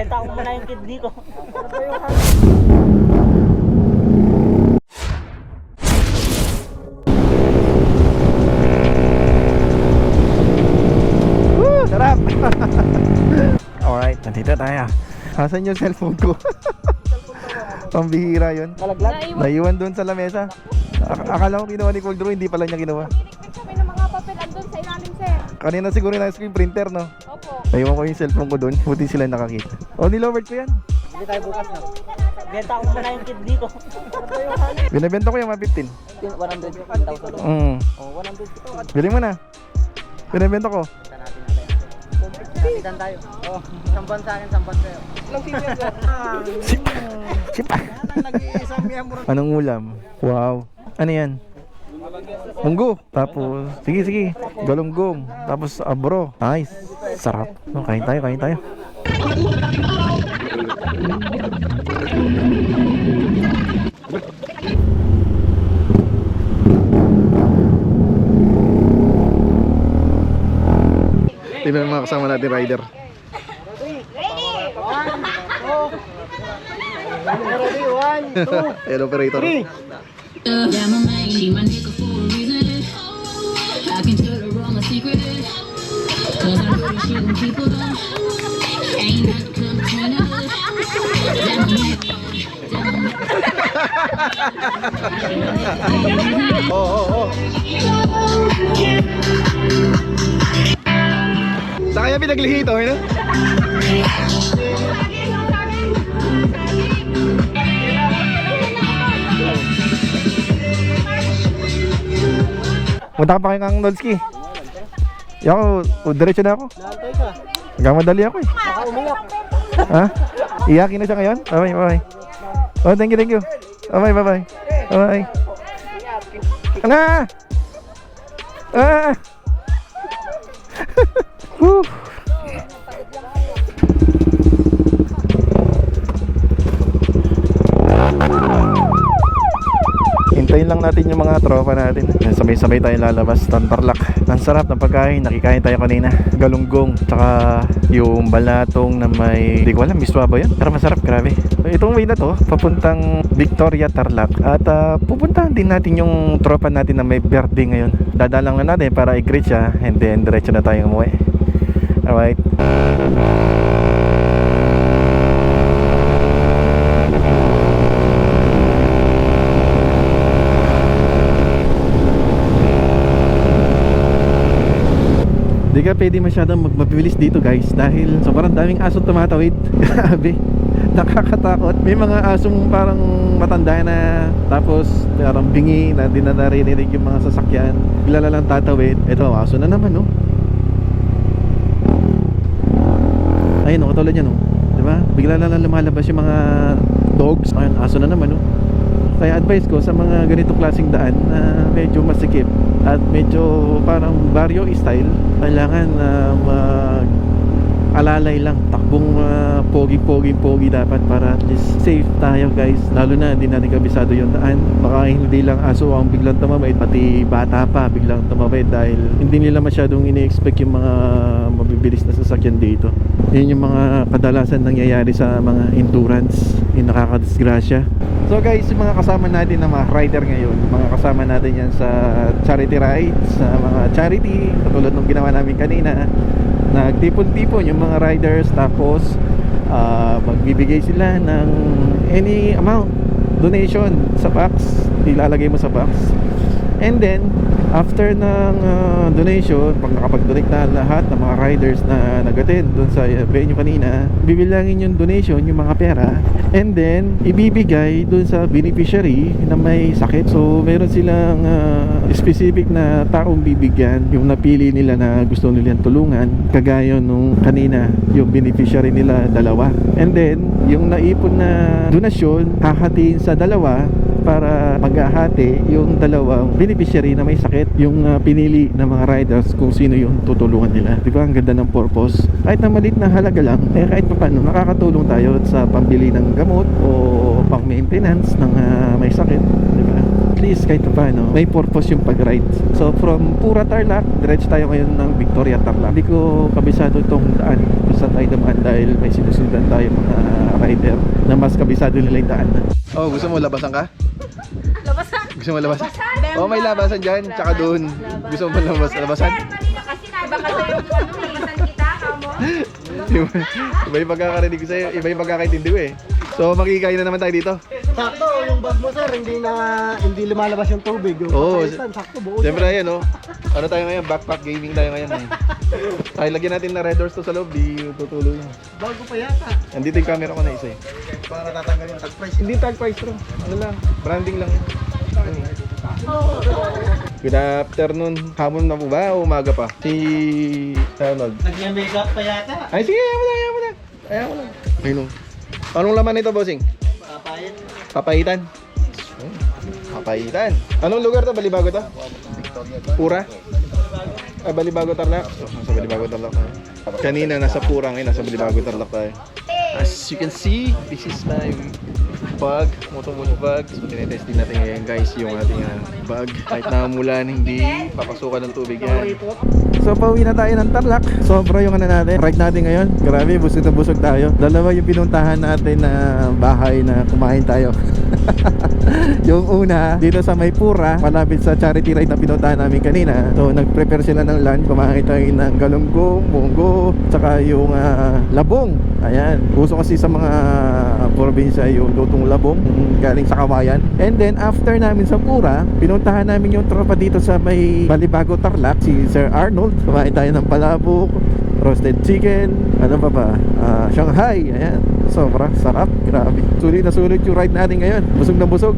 Benta ko muna yung kidney ko. Woo! Sarap! Alright, nandito tayo. Asan yung cellphone ko? Pambihira yun. Naiwan doon sa lamesa. Akala ko kinuha ni Cold Brew, hindi pala niya kinuha. Niligpit kami ng mga papel andun sa ilalim, sir. Kanina siguro na screen printer, no? Opo. Naiwan ko yung cellphone ko doon, buti sila nakakita. O, nilowert ko yan. Hindi tayo bukas na. Benta ko muna yung kidney ko. Binibenta ko yung mga 15. 150,000. Oh, 150. Bili mo na. Binibenta ko. Nakitan tayo. Oh, sampan sa akin, sampan sa'yo. Sipa. Anong ulam? Wow. Ano yan? Munggo. Tapos, sige. Galunggong. Tapos abro. Nice. Sarap. Oh, kain tayo. Tingnan mga kasama natin rider. Ready, 1, 2. Ayan, operator. Yeah, my man, she my nigga for a reason. I can tell her all my secret. Cause I'm really shooting people down. Ain't nothing come between us. Yeah, my man. Oo. Sa kaya pinaglihito, no? Punta ka pa kay Kang Nolski. Ako, diretso na ako. Naantay ka. Nagkamadali ako eh. Baka umiyak. Ha? Iyakin na siya ngayon? Bye. Oh, thank you. Bye. Ana! Woo! Hintayin lang natin yung mga tropa natin. Sabay-sabay tayong lalabas ng Tarlac. Ang sarap ng pagkain, nakikain tayo kanina. Galunggong, tsaka yung balatong na may, hindi ko alam, miswa ba yun? Pero masarap, grabe. Itong way na to, papuntang Victoria, Tarlac. At pupuntahan din natin yung tropa natin na may birthday ngayon. Dadalang na natin para i-greet siya, and then diretso na tayong umuwi. Alright. Di ka pwede masyadong magmabilis dito guys dahil sobrang daming asong tumatawid. Grabe, nakakatakot. May mga asong parang matanda na, tapos parang bingi na di na naririnig yung mga sasakyan. Bigla na lang tatawid. Ito, aso na naman, no? Ayun, no, katulad yan, no? Diba? Bigla na lang lumalabas yung mga dogs. Ayun, aso na naman, no? Kaya advice ko sa mga ganito klaseng daan na medyo masikip at medyo parang barrio style, kailangan alalay lang, takbong pogi dapat para at least safe tayo guys. Lalo na hindi natin kabisado yung daan, baka hindi lang aso ang biglang tumawid, pati bata pa biglang tumawid dahil hindi nila masyadong ini-expect yung mga mabibilis na sasakyan dito. Yun yung mga kadalasan nangyayari sa mga endurance, yung nakakadisgrasya. So guys, yung mga kasama natin na mga rider ngayon, mga kasama natin yan sa charity rides, sa mga charity, katulad nung ginawa namin kanina. Nagtipon-tipon yung mga riders, tapos magbibigay sila ng any amount, donation sa box, ilalagay mo sa box. And then after ng donation, pag nakapag-donate na lahat ng mga riders na nag-attend doon sa venue kanina, bibilangin yung donation, yung mga pera, and then ibibigay doon sa beneficiary na may sakit. So meron silang specific na taong bibigyan, yung napili nila na gusto nilang tulungan, kagaya nung kanina, yung beneficiary nila dalawa. And then yung naipon na donasyon hahatiin sa dalawa para maghahati yung dalawang beneficiary na may sakit, yung pinili ng mga riders kung sino yung tutulungan nila. Di ba ang ganda ng purpose? Kahit na maliit na halaga lang, kahit pa paano nakakatulong tayo sa pambili ng gamot o pang maintenance ng may sakit, di ba? At least kahit pa paano may purpose yung pag-ride. So from Pura Tarlac, diretso tayo ngayon ng Victoria Tarlac. Hindi ko kabisado itong daan kung saan tayo damaan dahil may sinusundan tayo mga rider na mas kabisado nila yung daan. Oh, gusto mo labasan ka? Labasan. Gusto mo labasan? Oh, may labasan dyan, tsaka doon. Gusto mo labasan? Kanina kasi iba kasi yung labasan kita, kamo. Iba yung pagkakarinig ko sa'yo, iba yung pagkakaintindi ko eh. So makikikain na naman tayo dito. Sakto, yung bag mo sir, hindi lumalabas yung tubig. Yung Oo. sakto, buo. Siyempre ayan oh. Ano tayo ngayon? Backpack gaming tayo ngayon eh. Ay, lagyan natin na red doors to sa loob, di tutuloy yun. Bago pa yata. Andito yung camera ko na isa eh. Para tatanggalin yung tag price. Hindi tag price bro. Ano lang, branding lang yun. Good afternoon. Hapon na po ba o umaga pa? Si Arnold. Nag-makeup pa yata. Ay sige, ayaw mo na. Ayun. Anong laman nito, bossing? Papayat. Papaitan. Papaitan. Anong lugar to? Balibago to? Pura? Ah, Balibago Tarlac. So, nasa Balibago Tarlac tayo. Kanina nasa Pura, ngayon nasa Balibago Tarlac tayo. As you can see, this is my bag, motovlog bag. So tinetestin natin ngayon guys yung ating bag. Kahit na umulan, hindi papasukan ng tubig yan. So pauwi na tayo ng Tarlac. Sobra yung ano natin, ride natin ngayon. Grabe, busog na busog tayo. Dalawa yung pinuntahan natin na bahay na kumain tayo. Yung una, dito sa Maypura, malapit sa charity ride na pinuntahan namin kanina. So nag-prepare sila ng lunch, kumain tayo ng galunggong, munggo, tsaka yung labong. Ayan, uso kasi sa mga probinsya yung lutong labong galing sa kawayan. And then after namin sa Pura, pinuntahan namin yung tropa dito sa may Balibago Tarlac, si Sir Arnold. Kumain tayo ng palabok, roasted chicken, ano pa ba? Shanghai, ayan. Sobra, sarap, grabe. Sulit na sulit yung ride natin ngayon. Busog na busog.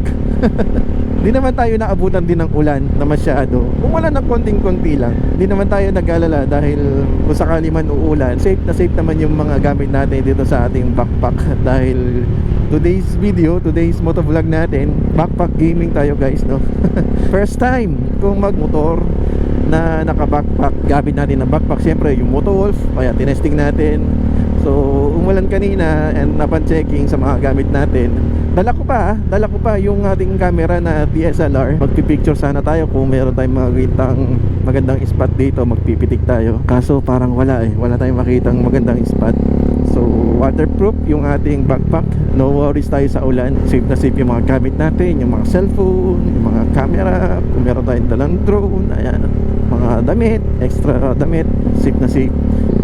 Di naman tayo naabutan din ng ulan na masyado. Kung wala na konting-konti lang, di naman tayo nag-alala dahil kung sakali man uulan, safe na safe naman yung mga gamit natin dito sa ating backpack. Dahil today's video, today's motovlog natin, backpack gaming tayo guys, no? First time kung magmotor na naka-backpack, gamit natin ng backpack. Siyempre yung Motowolf, kaya tinesting natin. So umulan kanina and napan-checking sa mga gamit natin. Dala ko pa yung ating camera na DSLR. Magpipicture sana tayo kung meron tayong makitang magandang spot dito, magpipitik tayo. Kaso parang wala tayong makitang magandang spot. So waterproof yung ating backpack. No worries tayo sa ulan. Safe na safe yung mga gamit natin, yung mga cellphone, yung mga camera. Kung meron tayong dalang drone, ayan, mga damit, extra damit, safe na safe.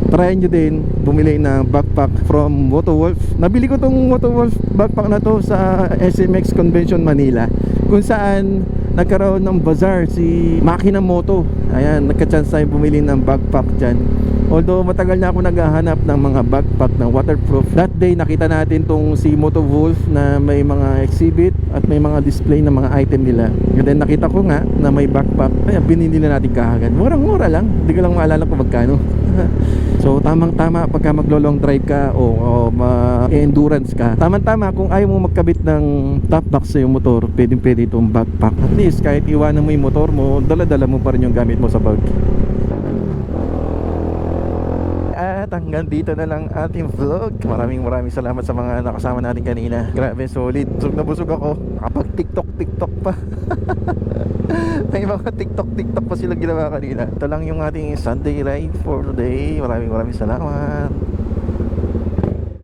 Try nyo din bumili ng backpack from Motowolf. Nabili ko tong Motowolf backpack na to sa SMX Convention Manila, kung saan nagkaroon ng bazaar si Makina Moto. Ayan, nagka-chance tayo bumili ng backpack dyan. Although matagal na ako naghahanap ng mga backpack na waterproof, that day nakita natin tong si Motowolf na may mga exhibit at may mga display ng mga item nila. And then nakita ko nga na may backpack, kaya binili na natin kaagad. Murang-mura lang, hindi ko lang maalala kung magkano. So tamang-tama pagka maglo-long drive ka o ma-endurance ka, tamang-tama kung ayaw mo magkabit ng top box sa iyong motor, pwedeng-pwede itong backpack. At least kahit iwanan mo yung motor mo, dala-dala mo pa rin yung gamit mo sa bag. At hanggang dito na lang ating vlog. Maraming salamat sa mga nakasama natin kanina. Grabe, solid. Busog na busog ako. Kapag TikTok pa. May mga TikTok pa sila ginawa kanina. Ito lang yung ating Sunday ride for today. Maraming salamat.